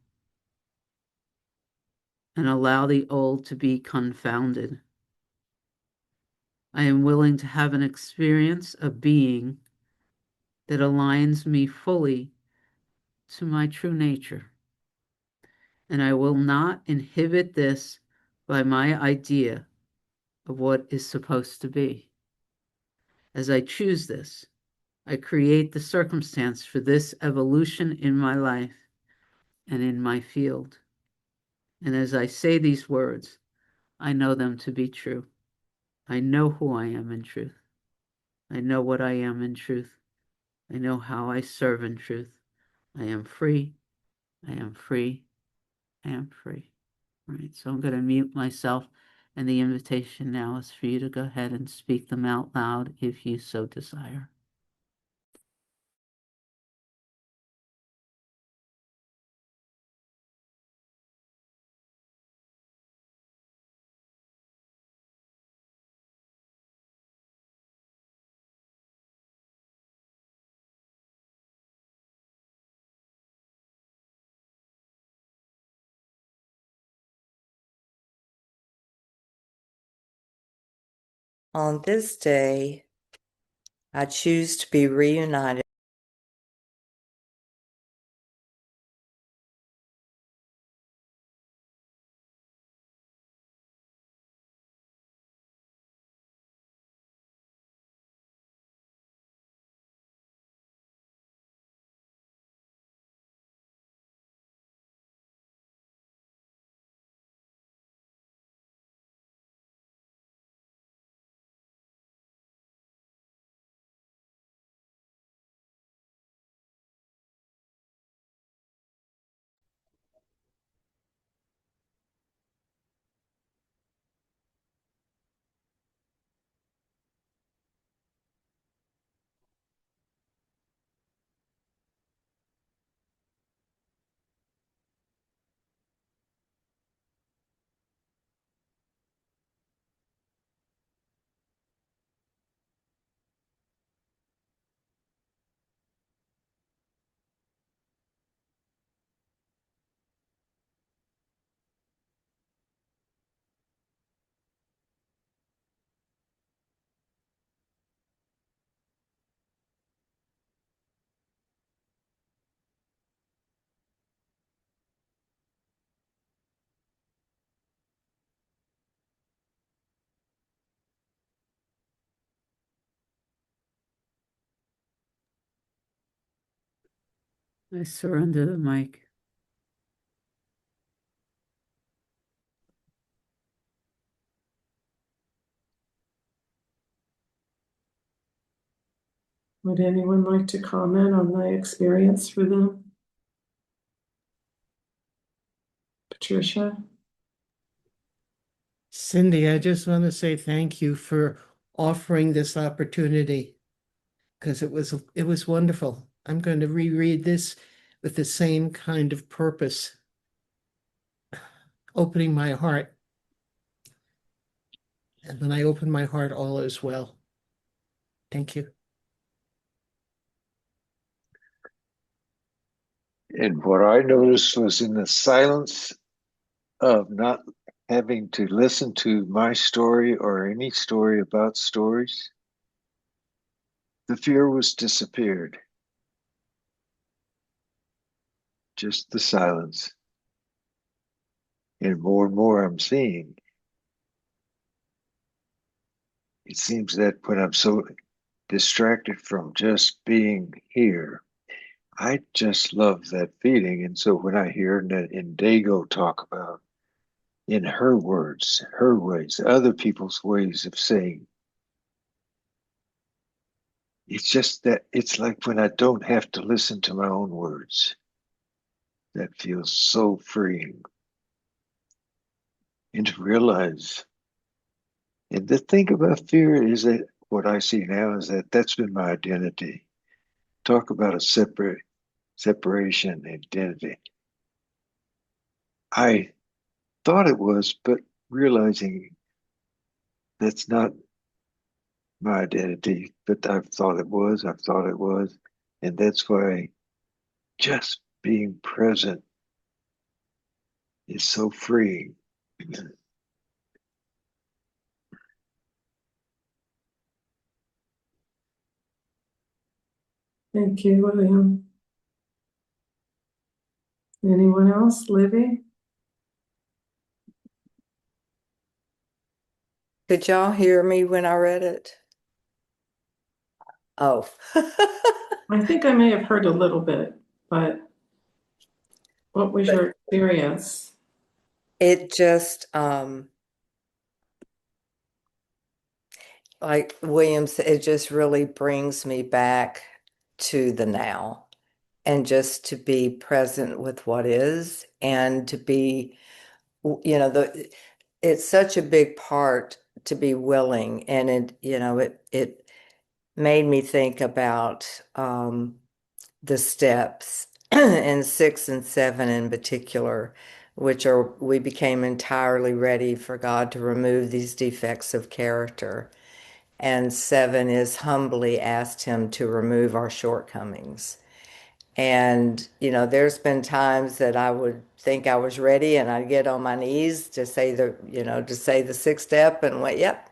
and allow the old to be confounded. I am willing to have an experience of being that aligns me fully to my true nature. And I will not inhibit this by my idea of what is supposed to be. As I choose this, I create the circumstance for this evolution in my life and in my field. And as I say these words, I know them to be true. I know who I am in truth. I know what I am in truth. I know how I serve in truth. I am free. I am free. I am free. All right, so I'm going to mute myself, and the invitation now is for you to go ahead and speak them out loud if you so desire. On this day, I choose to be reunited. I surrender the mic. Would anyone like to comment on my experience for them? Patricia? Cindy, I just want to say thank you for offering this opportunity because it was wonderful. I'm going to reread this with the same kind of purpose, opening my heart. And when I open my heart, all is well. Thank you. And what I noticed was in the silence of not having to listen to my story or any story about stories, the fear was disappeared. Just the silence. And more I'm seeing. It seems that when I'm so distracted from just being here, I just love that feeling. And so when I hear Indigo talk about in her words, her ways, other people's ways of saying, it's just that it's like when I don't have to listen to my own words. That feels so freeing. And to realize, and the thing about fear is that what I see now is that that's been my identity. Talk about a separation identity. I thought it was, but realizing that's not my identity, but I've thought it was, and that's why just being present is so freeing. Thank you, William. Anyone else? Libby? Could y'all hear me when I read it? Oh. I think I may have heard a little bit, but what was your experience? It just, like William said, it just really brings me back to the now and just to be present with what is and to be, it's such a big part to be willing. And it made me think about the steps in 6 and 7 in particular, which are we became entirely ready for God to remove these defects of character. And 7 is humbly asked him to remove our shortcomings. And, there's been times that I would think I was ready and I'd get on my knees to say to say the 6th step and went, yep,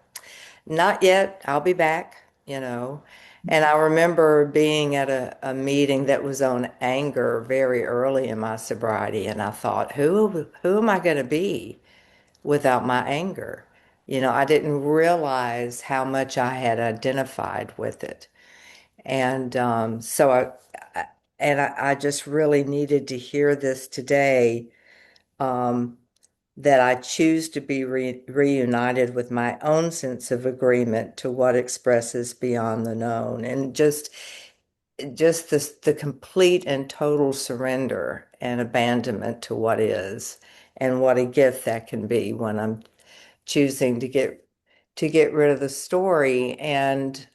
not yet. I'll be back, you know. And I remember being at a meeting that was on anger very early in my sobriety, and I thought, who am I going to be without my anger? You know, I didn't realize how much I had identified with it. And so I just really needed to hear this today, that I choose to be reunited with my own sense of agreement to what expresses beyond the known, and just the complete and total surrender and abandonment to what is, and what a gift that can be when I'm choosing to get rid of the story. And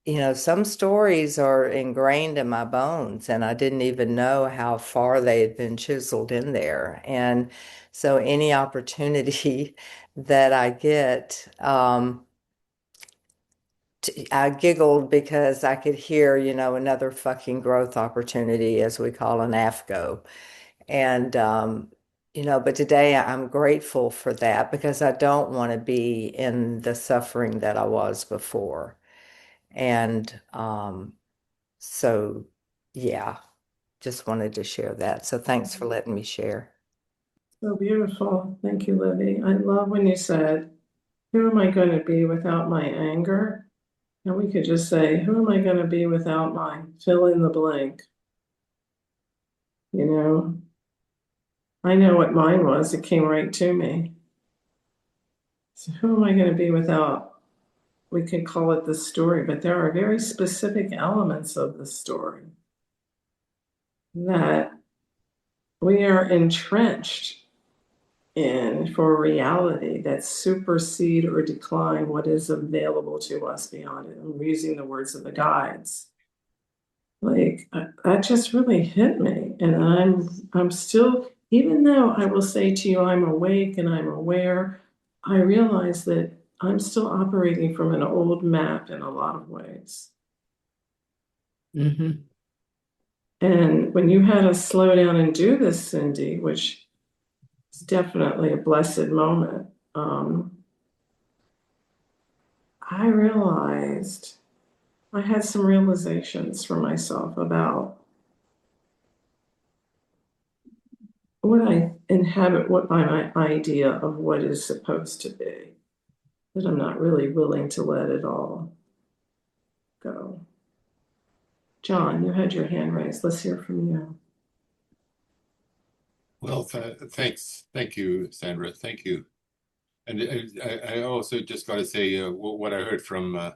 you know, some stories are ingrained in my bones, and I didn't even know how far they had been chiseled in there. And so any opportunity that I get, I giggled because I could hear, you know, another fucking growth opportunity, as we call an AFGO. And, you know, but today I'm grateful for that, because I don't want to be in the suffering that I was before. And so, yeah, just wanted to share that. So thanks for letting me share. So beautiful. Thank you, Libby. I love when you said, who am I going to be without my anger? And we could just say, who am I going to be without my fill in the blank? You know, I know what mine was. It came right to me. So who am I going to be without? We could call it the story, but there are very specific elements of the story that we are entrenched in for reality that supersede or decline what is available to us beyond it. I'm using the words of the guides. Like that just really hit me. And I'm still, even though I will say to you, I'm awake and I'm aware, I realize that I'm still operating from an old map in a lot of ways. Mm-hmm. And when you had us slow down and do this, Cindy, which is definitely a blessed moment, I realized I had some realizations for myself about what I inhabit, what my idea of what is supposed to be, that I'm not really willing to let it all go. John, you had your hand raised. Let's hear from you. Well, thanks. Thank you, Sandra. Thank you. And I also just got to say what I heard from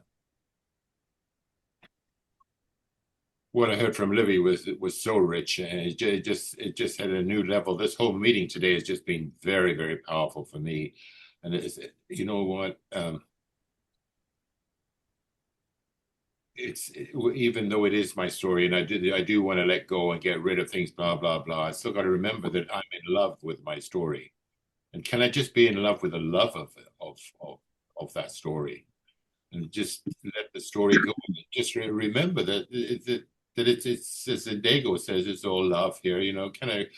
Livy was so rich, and it just had a new level. This whole meeting today has just been very, very powerful for me. And you know what? Even though it is my story, and I do want to let go and get rid of things, blah blah blah. I still got to remember that I'm in love with my story, and can I just be in love with the love of that story, and just let the story go? And just remember that it's as Dago says, it's all love here. You know, can I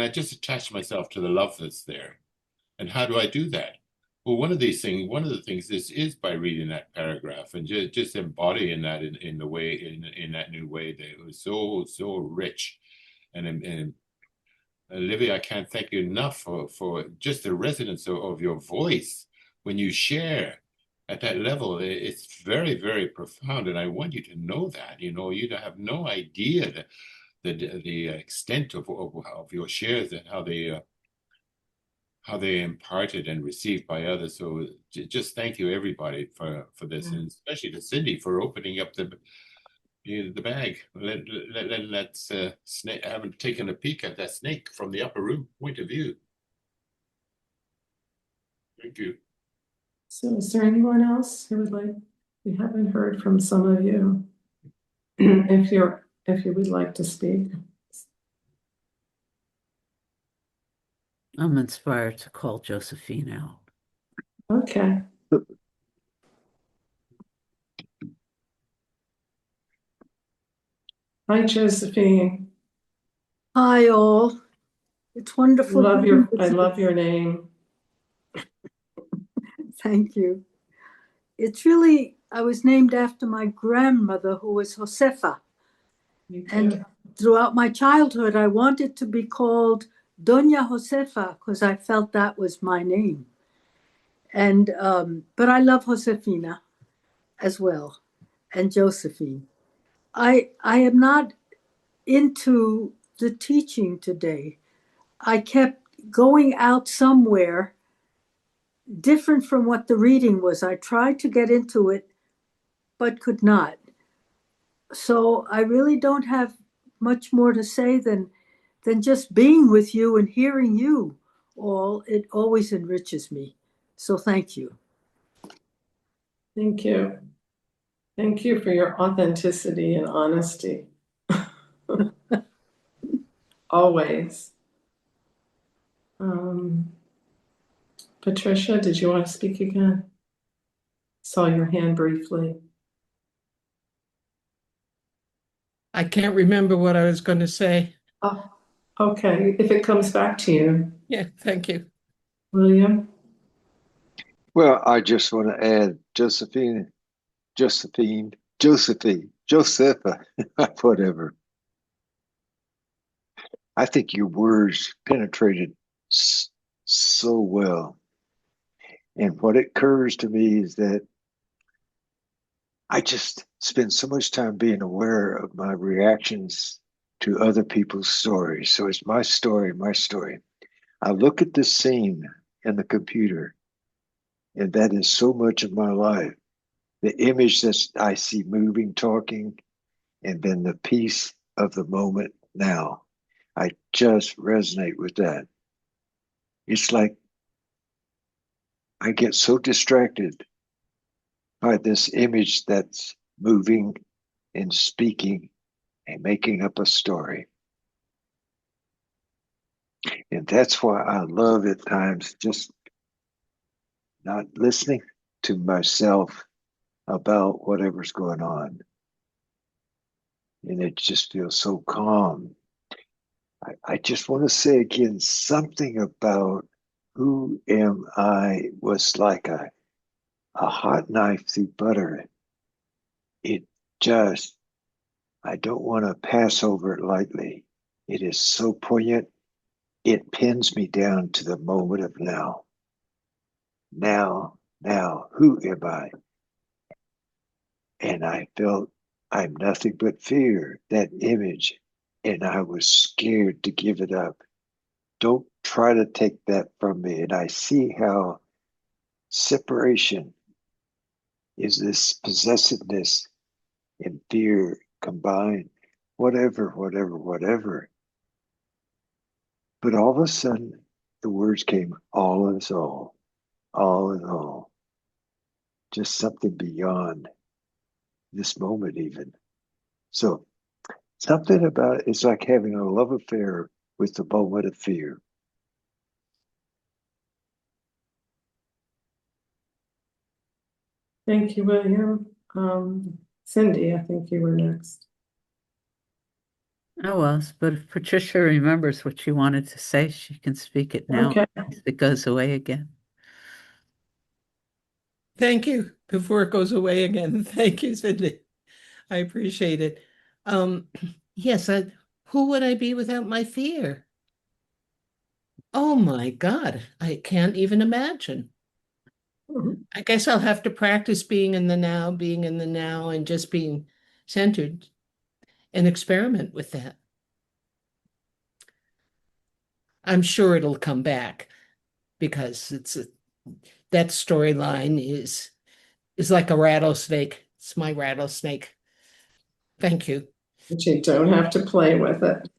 just attach myself to the love that's there? And how do I do that? Well, one of the things is by reading that paragraph and just embodying that in the way in that new way that it was so rich. And Olivia, I can't thank you enough for just the resonance of your voice when you share at that level. It's very, very profound, and I want you to know that. You know, you have no idea the extent of your shares and how they imparted and received by others. So just thank you, everybody, for this, and especially to Cindy for opening up the bag. Let's snake. I haven't taken a peek at that snake from the upper room point of view. Thank you. So is there anyone else who would like, we haven't heard from some of you. If you would like to speak. I'm inspired to call Josephine out. Okay. Hi, Josephine. Hi, all. It's wonderful. I love your name. Thank you. it's really, I was named after my grandmother who was Josefa. Me too. And throughout my childhood, I wanted to be called Doña Josefa because I felt that was my name. And but I love Josefina as well, and Josephine. I am not into the teaching today. I kept going out somewhere different from what the reading was. I tried to get into it, but could not. So I really don't have much more to say than just being with you and hearing you all. It always enriches me. So thank you. Thank you. Thank you for your authenticity and honesty. Always. Patricia, did you want to speak again? Saw your hand briefly. I can't remember what I was going to say. Oh, okay. If it comes back to you, Yeah, thank you. William. Well, I just want to add Josephine, Josepha, whatever. I think your words penetrated so well. And what occurs to me is that I just spend so much time being aware of my reactions to other people's stories. So it's my story, my story. I look at this scene in the computer, and that is so much of my life. The image that I see moving, talking, and then the piece of the moment now. I just resonate with that. It's like I get so distracted by this image that's moving and speaking and making up a story. And that's why I love at times just not listening to myself about whatever's going on. And it just feels so calm. I just want to say again something about who am I was like a hot knife through butter. It just, I don't want to pass over it lightly. It is so poignant. It pins me down to the moment of now. Now, who am I? And I felt I'm nothing but fear, that image. And I was scared to give it up. Don't try to take that from me. And I see how separation is this possessiveness and fear combined, whatever. But all of a sudden, the words came, all is all in all. Just something beyond this moment, even. So, something about it's like having a love affair with the moment of fear. Thank you, William. Cindy, I think you were next. I was, but if Patricia remembers what she wanted to say, she can speak it now. Okay. If it goes away again. Thank you. Before it goes away again. Thank you, Cindy. I appreciate it. Um, yes, who would I be without my fear? Oh my God, I can't even imagine. I guess I'll have to practice being in the now, and just being centered and experiment with that. I'm sure it'll come back because that storyline is like a rattlesnake. It's my rattlesnake. Thank you. But you don't have to play with it.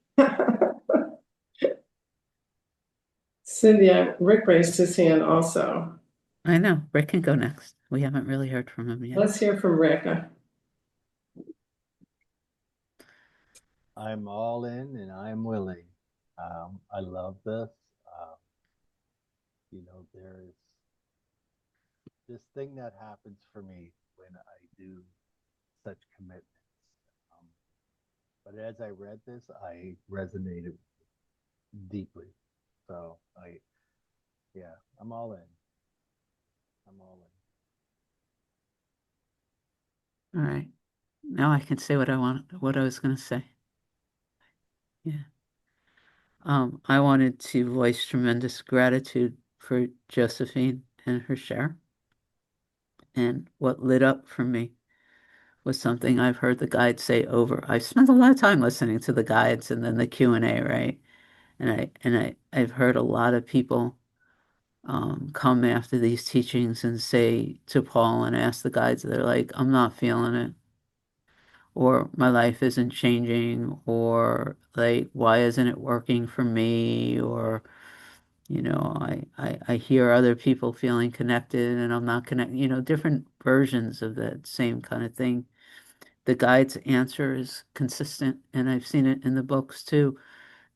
Cindy, Rick raised his hand also. I know. Rick can go next. We haven't really heard from him yet. Let's hear from Rick. I'm all in and I'm willing. I love this. There's this thing that happens for me when I do such commitments. But as I read this, I resonated deeply. So I'm all in. I'm all in. All right. Now I can say what I was going to say. Yeah. I wanted to voice tremendous gratitude for Josephine and her share. And what lit up for me was something I've heard the guides say over. I've spent a lot of time listening to the guides and then the Q&A, right? I've heard a lot of people come after these teachings and say to Paul and ask the guides, they're like, I'm not feeling it, or my life isn't changing, or like, why isn't it working for me? Or, I hear other people feeling connected and I'm not connected, different versions of that same kind of thing. The guide's answer is consistent, and I've seen it in the books too.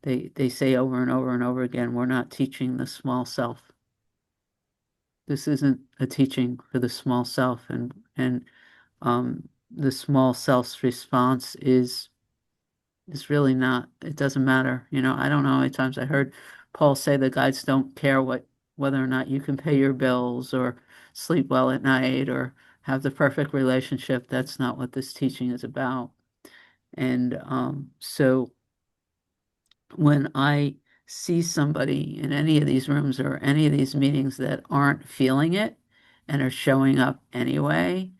They say over and over and over again, we're not teaching the small self. This isn't a teaching for the small self, and the small self's response is really not. It doesn't matter. I don't know how many times I heard Paul say the guides don't care whether or not you can pay your bills or sleep well at night or have the perfect relationship. That's not what this teaching is about. And so when I see somebody in any of these rooms or any of these meetings that aren't feeling it and are showing up anyway,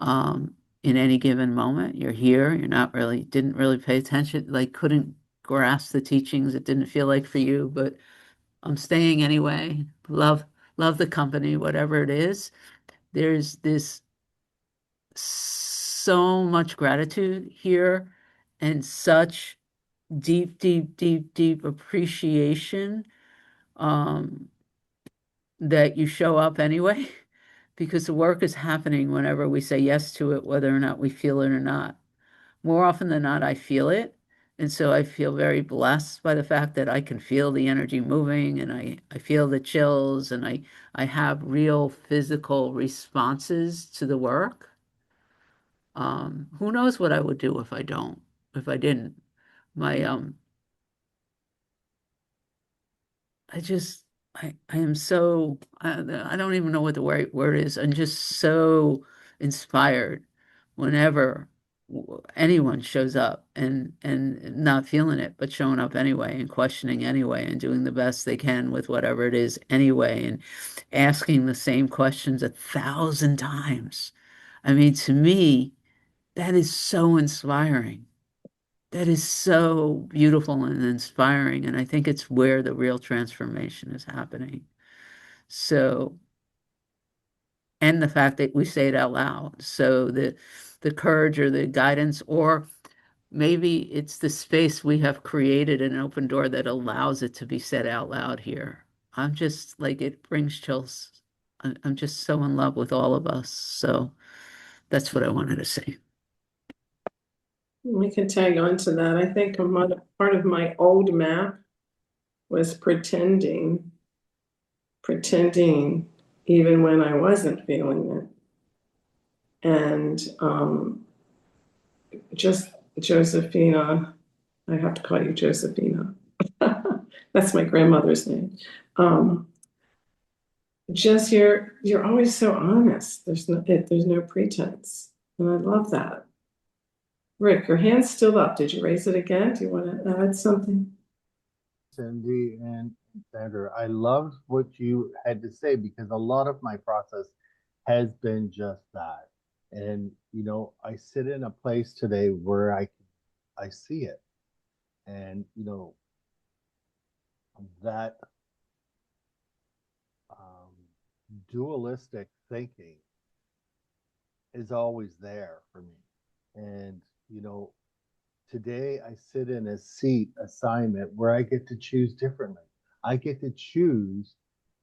in any given moment, you're here, didn't really pay attention, like couldn't grasp the teachings. It didn't feel like for you, but I'm staying anyway. Love the company, whatever it is. There's this so much gratitude here and such deep, deep, deep, deep appreciation um, that you show up anyway, because the work is happening whenever we say yes to it, whether or not we feel it or not. More often than not, I feel it. And so I feel very blessed by the fact that I can feel the energy moving, and I feel the chills, and I have real physical responses to the work. Who knows what I would do if I didn't. My I just, I am so, I don't even know what the right word is. I'm just so inspired whenever anyone shows up and not feeling it, but showing up anyway and questioning anyway and doing the best they can with whatever it is anyway and asking the same questions 1,000 times. I mean, to me, that is so inspiring. That is so beautiful and inspiring. And I think it's where the real transformation is happening. So, and the fact that we say it out loud. So the courage or the guidance, or maybe it's the space we have created an open door that allows it to be said out loud here. I'm just like, it brings chills. I'm just so in love with all of us. So that's what I wanted to say. We can tag on to that. I think part of my old map was pretending even when I wasn't feeling it. And just Josephina, I have to call you Josephina. That's my grandmother's name. Just you're always so honest. There's no pretense. And I love that. Rick, your hand's still up. Did you raise it again? Do you want to add something? Cindy and Sandra, I loved what you had to say because a lot of my process has been just that. And I sit in a place today where I see it. And that dualistic thinking is always there for me. And today I sit in a seat assignment where I get to choose differently. I get to choose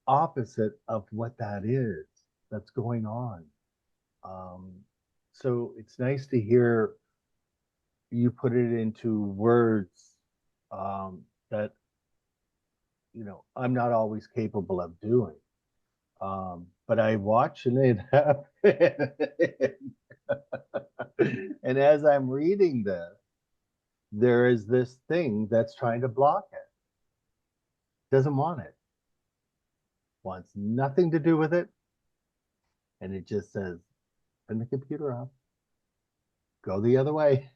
opposite of what that is that's going on. So it's nice to hear you put it into words that I'm not always capable of doing. But I watching it happen. And as I'm reading this, there is this thing that's trying to block it. Doesn't want it. Wants nothing to do with it. And it just says, turn the computer off. go the other way.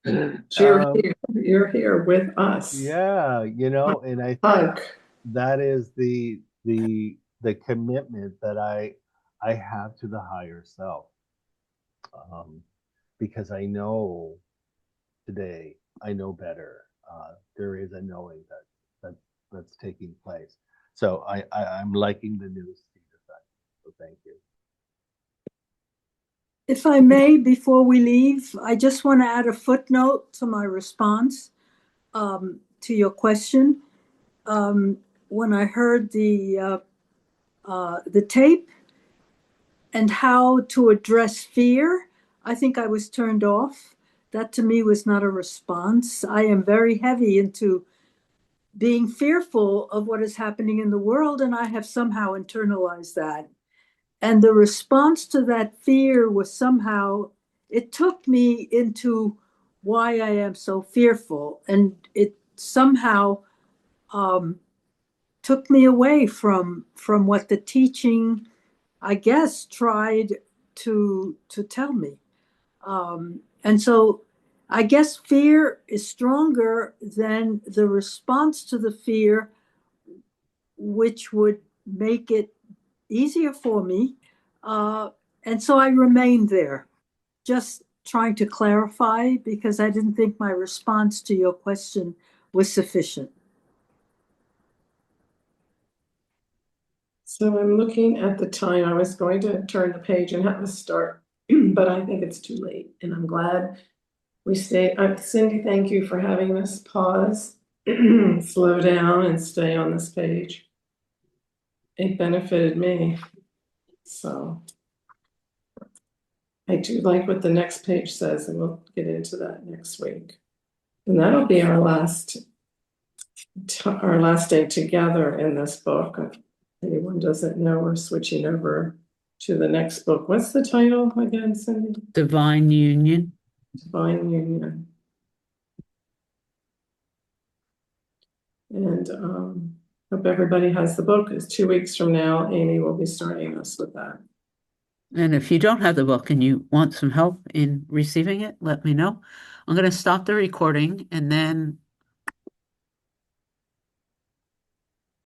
You're here with us. Yeah, and I think Hug. that is the commitment that I have to the higher self. Because I know today, I know better. There is a knowing that's taking place. So I'm liking the new seed effect. So thank you. If I may, before we leave, I just want to add a footnote to my response to your question. When I heard the tape and how to address fear, I think I was turned off. That to me was not a response. I am very heavy into being fearful of what is happening in the world, and I have somehow internalized that. And the response to that fear was somehow, it took me into why I am so fearful. And it somehow took me away from what the teaching, I guess, tried to tell me. And so I guess fear is stronger than the response to the fear, which would make it easier for me. And so I remained there, just trying to clarify, because I didn't think my response to your question was sufficient. So I'm looking at the time. I was going to turn the page and have us start, but I think it's too late. And I'm glad we stayed. Cindy, thank you for having us pause, slow down, and stay on this page. It benefited me. So I do like what the next page says, and we'll get into that next week. And that'll be our last day together in this book. If anyone doesn't know, we're switching over to the next book. What's the title again, Cindy? Divine Union. Divine Union. And hope everybody has the book. It's 2 weeks from now. Amy will be starting us with that. And if you don't have the book and you want some help in receiving it, let me know. I'm going to stop the recording, and then